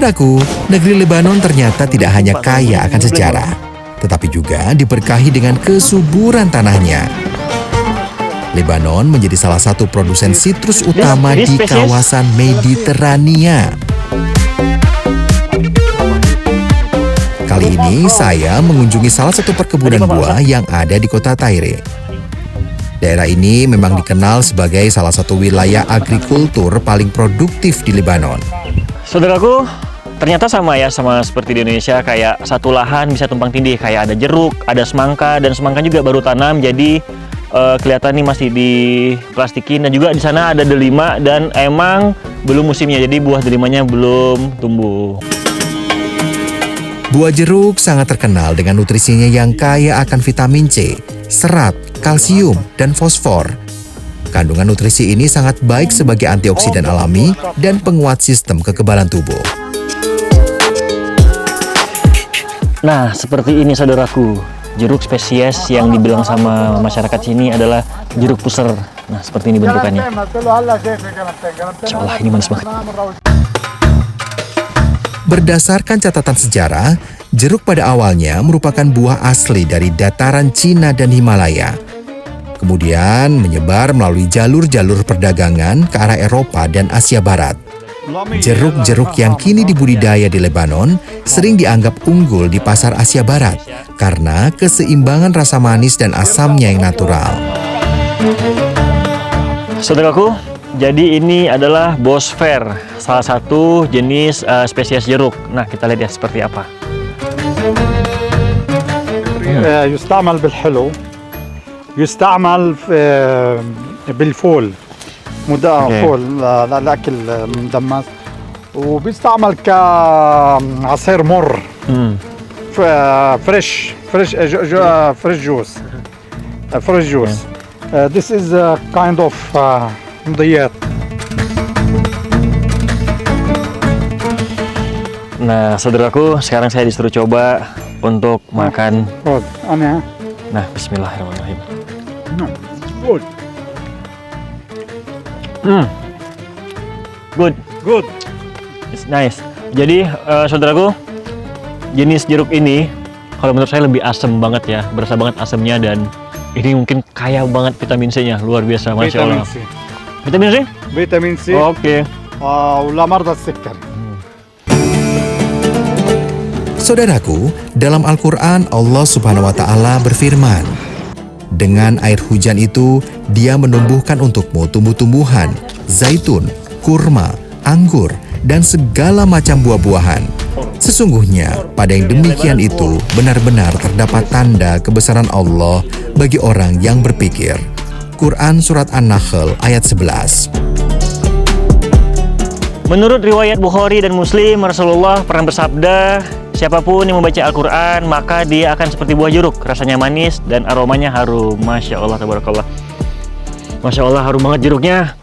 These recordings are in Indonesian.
Saudaraku, negeri Lebanon ternyata tidak hanya kaya akan sejarah, tetapi juga diberkahi dengan kesuburan tanahnya. Lebanon menjadi salah satu produsen sitrus utama di kawasan Mediterania. Kali ini saya mengunjungi salah satu perkebunan buah yang ada di kota Tyre. Daerah ini memang dikenal sebagai salah satu wilayah agrikultur paling produktif di Lebanon. Saudaraku, ternyata sama seperti di Indonesia, kayak satu lahan bisa tumpang tindih, kayak ada jeruk, ada semangka, dan semangka juga baru tanam, jadi kelihatan nih masih diplastikin, dan juga di sana ada delima dan emang belum musimnya, jadi buah delimanya belum tumbuh. Buah jeruk sangat terkenal dengan nutrisinya yang kaya akan vitamin C, serat, kalsium, dan fosfor. Kandungan nutrisi ini sangat baik sebagai antioksidan alami dan penguat sistem kekebalan tubuh. Nah, seperti ini saudaraku, jeruk spesies yang dibilang sama masyarakat sini adalah jeruk puser. Nah, seperti ini bentukannya. Insyaallah ini manis banget. Berdasarkan catatan sejarah, jeruk pada awalnya merupakan buah asli dari dataran Cina dan Himalaya. Kemudian menyebar melalui jalur-jalur perdagangan ke arah Eropa dan Asia Barat. Jeruk-jeruk yang kini dibudidaya di Lebanon sering dianggap unggul di pasar Asia Barat karena keseimbangan rasa manis dan asamnya yang natural. Saudaraku, jadi ini adalah Bosfer, salah satu jenis spesies jeruk. Nah, kita lihat ya seperti apa. يستعمل بالحلو يستعمل بالفول فول للاكل مدمس وبيستعمل كعصير مر فريش جوس this is a kind of مضيات. Nah, saudaraku, sekarang saya disuruh coba untuk makan. Nah, bismillahirrahmanirrahim. Good. Good. It's nice. Jadi, saudaraku, jenis jeruk ini, kalau menurut saya lebih asam banget ya, berasa banget asamnya, dan ini mungkin kaya banget vitamin C-nya, luar biasa, masya Allah. Vitamin C? Vitamin C. Oke. ولا مرضى السكر. Saudaraku, dalam Al-Quran Allah Subhanahu wa Ta'ala berfirman, "Dengan air hujan itu, Dia menumbuhkan untukmu tumbuh-tumbuhan, zaitun, kurma, anggur, dan segala macam buah-buahan. Sesungguhnya, pada yang demikian itu benar-benar terdapat tanda kebesaran Allah bagi orang yang berpikir." Quran Surat An-Nahl ayat 11. Menurut riwayat Bukhari dan Muslim, Rasulullah pernah bersabda, siapapun yang membaca Al-Quran, maka dia akan seperti buah jeruk. Rasanya manis dan aromanya harum. Masya Allah, tabarakallah. Masya Allah, harum banget jeruknya.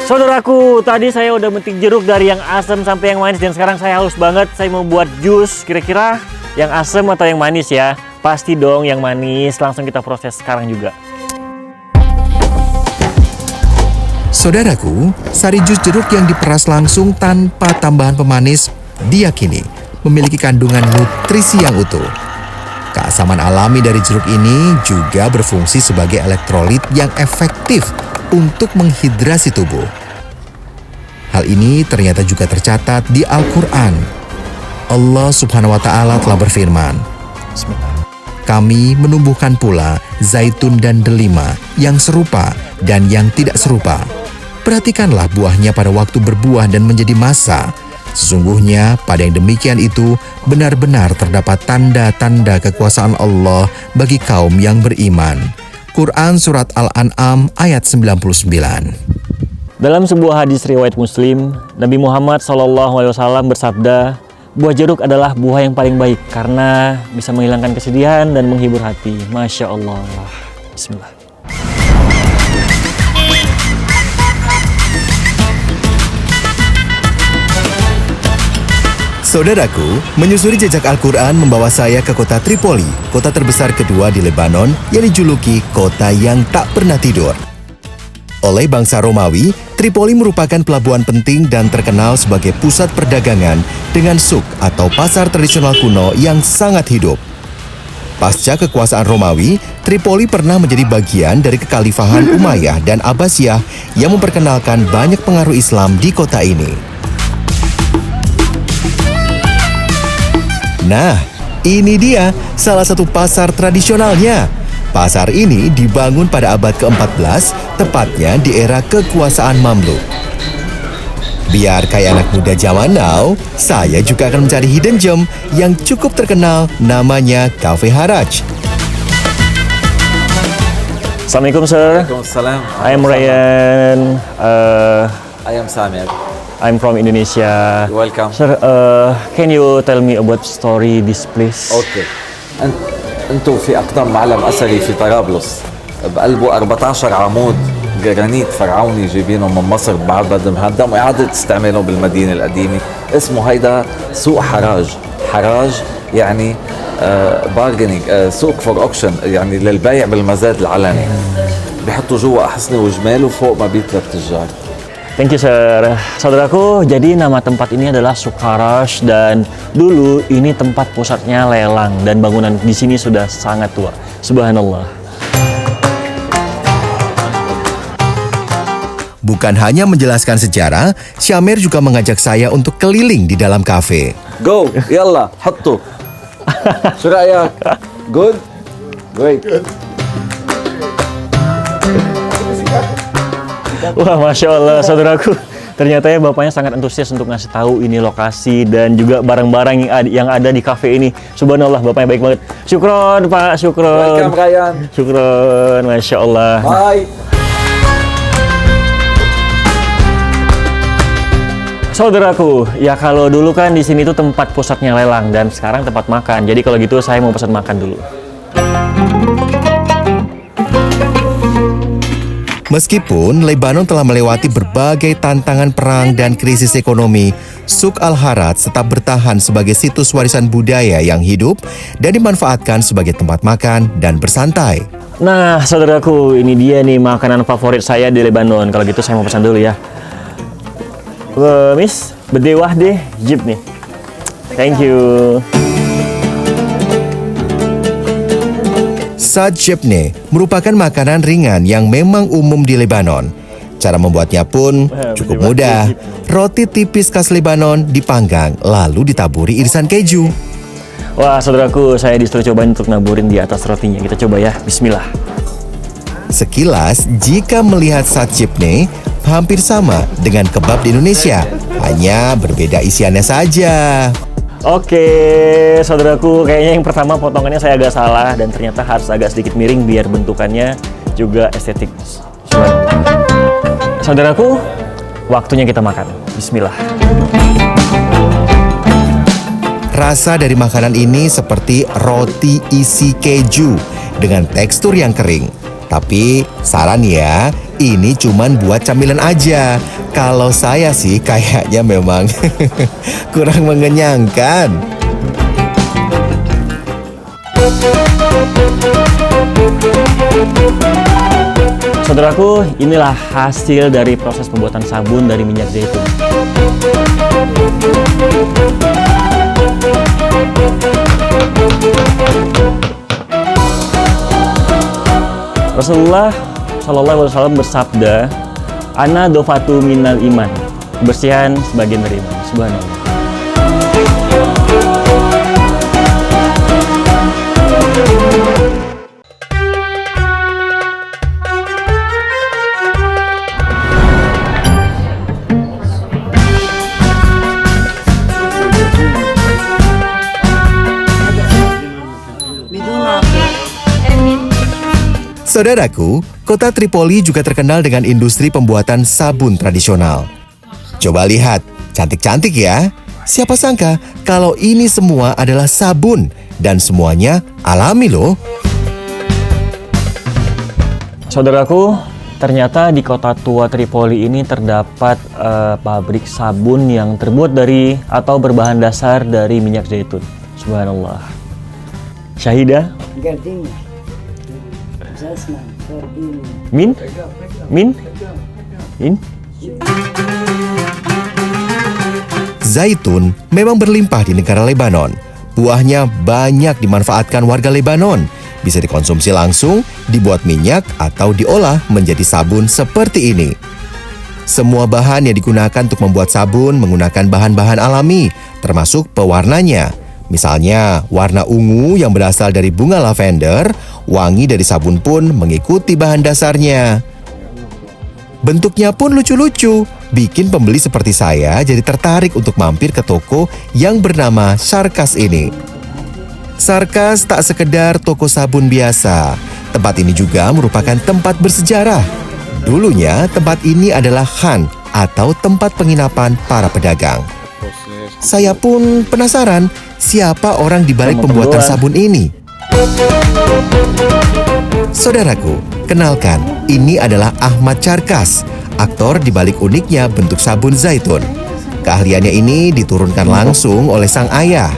Saudaraku, tadi saya udah metik jeruk dari yang asam sampai yang manis, dan sekarang saya haus banget. Saya mau buat jus, kira-kira yang asam atau yang manis ya? Pasti dong yang manis, langsung kita proses sekarang juga. Saudaraku, sari jus jeruk yang diperas langsung tanpa tambahan pemanis diyakini memiliki kandungan nutrisi yang utuh. Keasaman alami dari jeruk ini juga berfungsi sebagai elektrolit yang efektif untuk menghidrasi tubuh. Hal ini ternyata juga tercatat di Al-Quran. Allah Subhanahu wa Ta'ala telah berfirman, "Kami menumbuhkan pula zaitun dan delima yang serupa dan yang tidak serupa. Perhatikanlah buahnya pada waktu berbuah dan menjadi masa. Sesungguhnya pada yang demikian itu benar-benar terdapat tanda-tanda kekuasaan Allah bagi kaum yang beriman." Quran Surat Al-An'am ayat 99. Dalam sebuah hadis riwayat Muslim, Nabi Muhammad SAW bersabda, buah jeruk adalah buah yang paling baik karena bisa menghilangkan kesedihan dan menghibur hati. Masya Allah. Bismillah. Saudaraku, menyusuri jejak Al-Quran membawa saya ke kota Tripoli, kota terbesar kedua di Lebanon yang dijuluki kota yang tak pernah tidur. Oleh bangsa Romawi, Tripoli merupakan pelabuhan penting dan terkenal sebagai pusat perdagangan dengan suk atau pasar tradisional kuno yang sangat hidup. Pasca kekuasaan Romawi, Tripoli pernah menjadi bagian dari kekhalifahan Umayyah dan Abbasiyah yang memperkenalkan banyak pengaruh Islam di kota ini. Nah, ini dia salah satu pasar tradisionalnya. Pasar ini dibangun pada abad ke-14, tepatnya di era kekuasaan Mamluk. Biar kayak anak muda zaman now, saya juga akan mencari hidden gem yang cukup terkenal, namanya Cafe Haraj. Assalamualaikum, sir. Waalaikumsalam. I am Ryan. I am Samir. I'm from Indonesia. Welcome. Sir, can you tell me about story this place? اوكي. انتم في اقدم معلم اثري في طرابلس بقلبه 14 عمود جرانيت فرعوني جايبينهم من مصر بعد مهدم واعاده استعمالهم بالمدينه القديمه. اسمه هيدا سوق حراج. حراج يعني بارجنينج، سوق فور اوكشن، يعني للبيع بالمزاد العلني. بيحطوا جوا احصنه وجمال وفوق مبيت للتجار. Thank you, sir. Saudaraku, jadi nama tempat ini adalah Suk Haraj dan dulu ini tempat pusatnya lelang dan bangunan di sini sudah sangat tua. Subhanallah. Bukan hanya menjelaskan sejarah, Syamir juga mengajak saya untuk keliling di dalam kafe. Go, يلا حطوا. شو رأيك؟ Good? Great. Wah, Masya Allah, saudaraku. Ternyata ya bapaknya sangat antusias untuk ngasih tahu ini lokasi dan juga barang-barang yang ada di kafe ini. Subhanallah, bapaknya baik banget. Syukron, Pak. Syukron. Welcome, Ryan. Syukron, Masya Allah. Bye. Saudaraku, ya kalau dulu kan di sini tuh tempat pusatnya lelang dan sekarang tempat makan. Jadi kalau gitu saya mau pesan makan dulu. Meskipun Lebanon telah melewati berbagai tantangan perang dan krisis ekonomi, Suk Al-Haraj tetap bertahan sebagai situs warisan budaya yang hidup dan dimanfaatkan sebagai tempat makan dan bersantai. Nah, saudaraku, ini dia nih makanan favorit saya di Lebanon. Kalau gitu saya mau pesan dulu ya. Miss, bedewah deh, jeep nih. Thank you. Sad Jebne merupakan makanan ringan yang memang umum di Lebanon. Cara membuatnya pun cukup mudah. Roti tipis khas Lebanon dipanggang lalu ditaburi irisan keju. Wah, saudaraku, saya disuruh cobain untuk naburin di atas rotinya. Kita coba ya, bismillah. Sekilas, jika melihat Sad Jebne, hampir sama dengan kebab di Indonesia, hanya berbeda isiannya saja. Oke, saudaraku, kayaknya yang pertama potongannya saya agak salah dan ternyata harus agak sedikit miring biar bentukannya juga estetik. Saudaraku, waktunya kita makan. Bismillah. Rasa dari makanan ini seperti roti isi keju dengan tekstur yang kering. Tapi saran ya, ini cuman buat camilan aja. Kalau saya sih kayaknya memang kurang mengenyangkan. Saudaraku, inilah hasil dari proses pembuatan sabun dari minyak zaitun. Rasulullah Shallallahu Alaihi Wasallam bersabda, "Ana dofatu minal iman." Kebersihan sebagian dari iman. Subhanallah. Saudaraku, kota Tripoli juga terkenal dengan industri pembuatan sabun tradisional. Coba lihat, cantik-cantik ya. Siapa sangka kalau ini semua adalah sabun dan semuanya alami loh. Saudaraku, Ternyata di kota tua Tripoli ini terdapat pabrik sabun yang terbuat dari atau berbahan dasar dari minyak zaitun. Subhanallah. Syahidah? Gardenia. Jasna, gardenia. Min? Min? Min? Zaitun memang berlimpah di negara Lebanon. Buahnya banyak dimanfaatkan warga Lebanon. Bisa dikonsumsi langsung, dibuat minyak, atau diolah menjadi sabun seperti ini. Semua bahan yang digunakan untuk membuat sabun menggunakan bahan-bahan alami, termasuk pewarnanya. Misalnya, warna ungu yang berasal dari bunga lavender, wangi dari sabun pun mengikuti bahan dasarnya. Bentuknya pun lucu-lucu, bikin pembeli seperti saya jadi tertarik untuk mampir ke toko yang bernama Sarkas ini. Sarkas tak sekedar toko sabun biasa. Tempat ini juga merupakan tempat bersejarah. Dulunya tempat ini adalah khan atau tempat penginapan para pedagang. Saya pun penasaran siapa orang di balik pembuatan sabun ini. Saudaraku, kenalkan, ini adalah Ahmad Charkas, aktor di balik uniknya bentuk sabun zaitun. Keahliannya ini diturunkan langsung oleh sang ayah.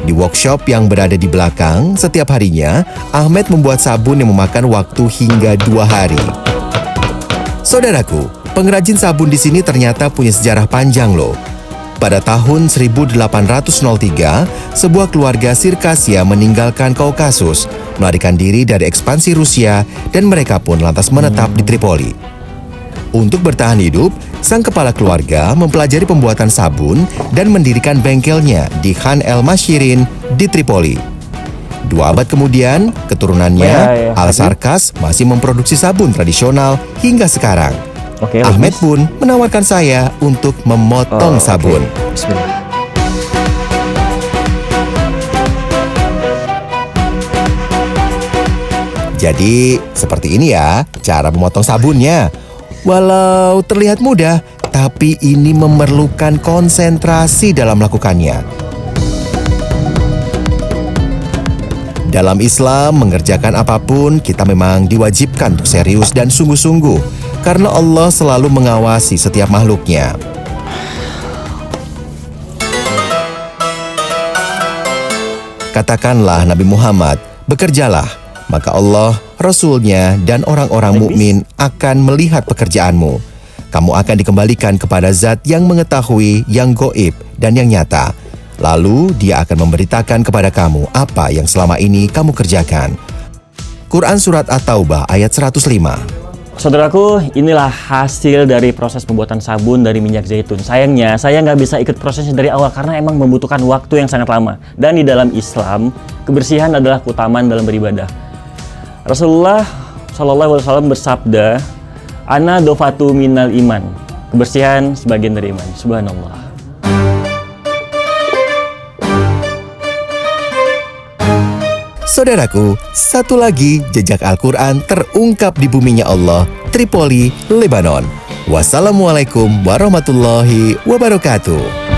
Di workshop yang berada di belakang, setiap harinya Ahmed membuat sabun yang memakan waktu hingga 2 hari. Saudaraku, pengrajin sabun di sini ternyata punya sejarah panjang loh. Pada tahun 1803, sebuah keluarga Sirkasia meninggalkan Kaukasus, melarikan diri dari ekspansi Rusia, dan mereka pun lantas menetap di Tripoli. Untuk bertahan hidup, sang kepala keluarga mempelajari pembuatan sabun dan mendirikan bengkelnya di Khan El Mashirin di Tripoli. 2 abad kemudian, keturunannya, Al-Sarkas masih memproduksi sabun tradisional hingga sekarang. Ahmed pun menawarkan saya untuk memotong sabun. Bismillah. Jadi, seperti ini ya cara memotong sabunnya. Walau terlihat mudah, tapi ini memerlukan konsentrasi dalam melakukannya. Dalam Islam, mengerjakan apapun kita memang diwajibkan untuk serius dan sungguh-sungguh, karena Allah selalu mengawasi setiap makhluknya. Katakanlah Nabi Muhammad, bekerjalah, maka Allah, Rasul-Nya, dan orang-orang mukmin akan melihat pekerjaanmu. Kamu akan dikembalikan kepada Zat yang mengetahui yang goib dan yang nyata. Lalu Dia akan memberitakan kepada kamu apa yang selama ini kamu kerjakan. Quran Surat At-Taubah ayat 105. Saudaraku, inilah hasil dari proses pembuatan sabun dari minyak zaitun. Sayangnya, saya nggak bisa ikut prosesnya dari awal karena emang membutuhkan waktu yang sangat lama. Dan di dalam Islam, kebersihan adalah keutamaan dalam beribadah. Rasulullah SAW bersabda, "Ana dofatu minal iman." Kebersihan sebagian dari iman. Subhanallah. Saudaraku, satu lagi jejak Al-Quran terungkap di buminya Allah, Tripoli, Lebanon. Wassalamualaikum warahmatullahi wabarakatuh.